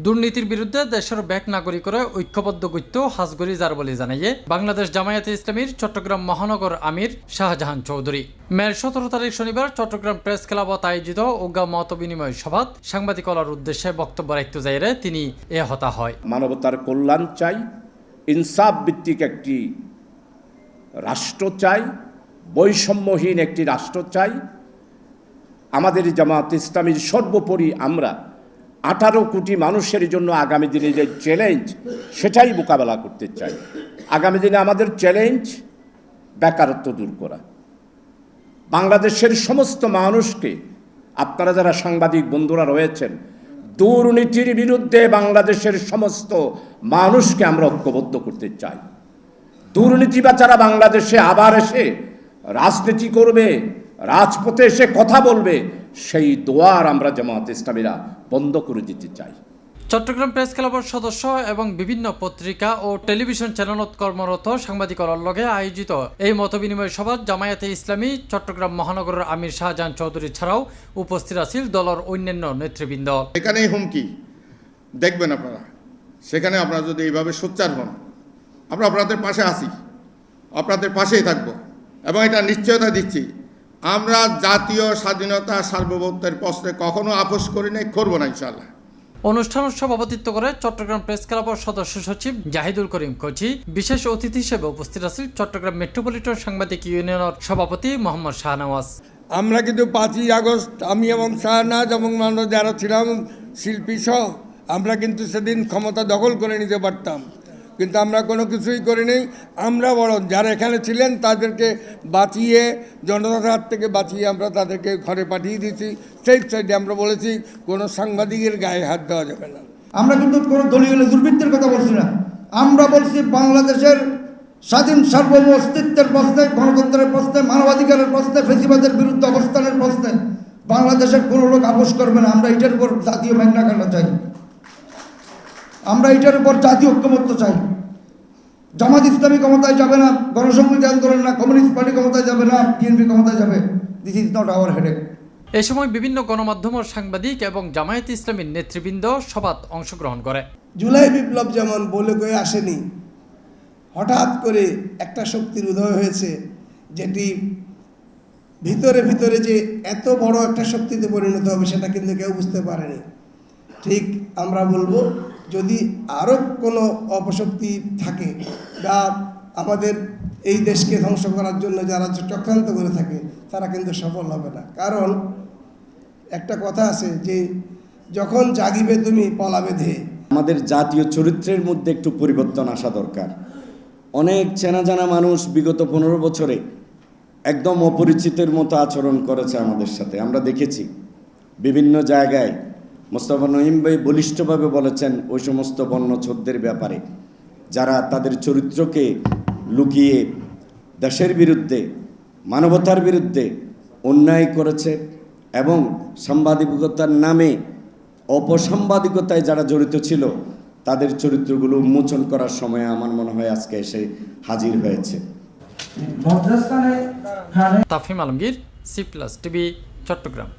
দুর্নীতির বিরুদ্ধে দেশের ব্যাক নাগরিকরা ঐক্যবদ্ধ গইত্য হাজগরি যার বলে জানাইয়ে বাংলাদেশ জামায়াতে ইসলামীর চট্টগ্রাম মহানগর আমির শাহজাহান চৌধুরী। মের 17 তারিখ শনিবার চট্টগ্রাম প্রেস ক্লাবত আয়োজিত উগা মত বিনিময় সভাত সাংবাদিকতার উদ্দেশ্যে বক্তব্য রাখতে যাইরে তিনি এ হতা হয়। মানবতার কল্যাণ চাই, ইনসাফ ভিত্তিক একটি রাষ্ট্র চাই, বৈষম্যহীন একটি রাষ্ট্র চাই। আমাদের জামাত ইসলামীর সর্বোপরি আমরা 18 কোটি মানুষের জন্য আগামী দিনে যে চ্যালেঞ্জ সেটাই মোকাবেলা করতে চাই। আগামী দিনে আমাদের চ্যালেঞ্জ বেকারত্ব দূর করা। বাংলাদেশের সমস্ত মানুষকে, আপনারা যারা সাংবাদিক বন্ধুরা রয়েছেন, দুর্নীতির বিরুদ্ধে বাংলাদেশের সমস্ত মানুষকে আমরা ঐক্যবদ্ধ করতে চাই। দুর্নীতিবাজারা বাংলাদেশে আবার এসে রাজনীতি করবে, রাজপথে এসে কথা বলবে, সেই দোয়ার আমরা জামাত ইসলামীরা বন্ধ করে দিতে চাই। চট্টগ্রাম প্রেস ক্লাবের সদস্য এবং বিভিন্ন পত্রিকা ও টেলিভিশন চ্যানেলত কর্মরত সাংবাদিকর লগে আয়োজিত এই মতবিনিময় সভাত জামায়াতে ইসলামী চট্টগ্রাম মহানগরের আমির শাহজাহান চৌধুরী ছাড়াও উপস্থিত আছিল দলের অন্যান্য নেতৃবৃন্দ। এখানেই হুমকি দেখবেন আপনারা, সেখানে আপনারা যদি এইভাবে সোচ্চার হন, আমরা আপনাদের পাশে আছি, আপনাদের পাশেই থাকব এবং এটা নিশ্চয়তা দিচ্ছি, আমরা জাতীয় স্বাধীনতা সার্বভৌমত্বের প্রশ্নে কখনো আপোষ করি নাই, করবো না ইনশাআল্লাহ। অনুষ্ঠানে সভাপতিত্ব করে চট্টগ্রাম প্রেস ক্লাবের সদস্য সচিব জাহিদুল করিম কোচি। বিশেষ অতিথি হিসেবে উপস্থিত আছেন চট্টগ্রাম মেট্রোপলিটন সাংবাদিক ইউনিয়নের সভাপতি মোহাম্মদ শাহনওয়াজ। আমরা কিন্তু 5ই আগস্ট আমি এবং শাহনাজ এবং আমরা যারা ছিলাম শিল্পী সহ আমরা কিন্তু সেদিন ক্ষমতা দখল করে নিতে পারতাম, কিন্তু আমরা কোনো কিছুই করিনি। আমরা বরং যারা এখানে ছিলেন তাদেরকে বাঁচিয়ে, জনতার হাত থেকে বাঁচিয়ে আমরা তাদেরকে ঘরে পাঠিয়ে দিয়েছি। সেই সাইডে আমরা বলেছি কোনো সাংবাদিকের গায়ে হাত দেওয়া যাবে না। আমরা কিন্তু কোনো দলীয় দুর্বৃত্তের কথা বলছি না, আমরা বলছি বাংলাদেশের স্বাধীন সার্বভৌম অস্তিত্বের প্রশ্নে, গণতন্ত্রের প্রশ্নে, মানবাধিকারের প্রশ্নে, ফেসিবাদের বিরুদ্ধে অবস্থানের প্রশ্নে বাংলাদেশের কোনো লোক আপোষ করবে না। আমরা এটার উপর জাতীয় মেঘনাকাণ্ড চাই, আমরা এটার উপর জাতীয় ঐক্যমত্য চাই। জামাত ইসলামী ক্ষমতায় যাবে না, গণসংহতি আন্দোলন না, কমিউনিস্ট পার্টি ক্ষমতায় যাবে না, বিএনপি ক্ষমতায় যাবে। This is not our headache. এ সময় বিভিন্ন গণমাধ্যমের সাংবাদিক এবং জামায়াত ইসলামীর নেতৃবৃন্দ সভাত অংশগ্রহণ করে। জুলাই বিপ্লব যেমন বলে কয়ে আসেনি, হঠাৎ করে একটা শক্তির উদয় হয়েছে যেটি ভিতরে ভিতরে যে এত বড় একটা শক্তিতে পরিণত হবে সেটা কিন্তু কেউ বুঝতে পারেনি। ঠিক আমরা বলবো, যদি আরও কোনো অপশক্তি থাকে বা আমাদের এই দেশকে ধ্বংস করার জন্য যারা চক্রান্ত করে থাকে তারা কিন্তু সফল হবে না। কারণ একটা কথা আছে যে যখন জাগিবে তুমি পলাবে ধেয়ে। আমাদের জাতীয় চরিত্রের মধ্যে একটু পরিবর্তন আসা দরকার। অনেক চেনা জানা মানুষ বিগত 15 বছরে একদম অপরিচিতের মতো আচরণ করেছে আমাদের সাথে, আমরা দেখেছি বিভিন্ন জায়গায়। মোস্তফা নঈম ভাই বলিষ্ঠভাবে বলেছেন ওই সমস্ত বর্ণছোদদের ব্যাপারে, যারা তাদের চরিত্রকে লুকিয়ে দেশের বিরুদ্ধে, মানবতার বিরুদ্ধে অন্যায় করেছে এবং সাংবাদিকতার নামে অপসাংবাদিকতায় যারা জড়িত ছিল তাদের চরিত্রগুলো উন্মোচন করার সময় আমার মনে হয় আজকে এসে হাজির হয়েছে। Tafhim Alamgir, C plus TV, Chittagong.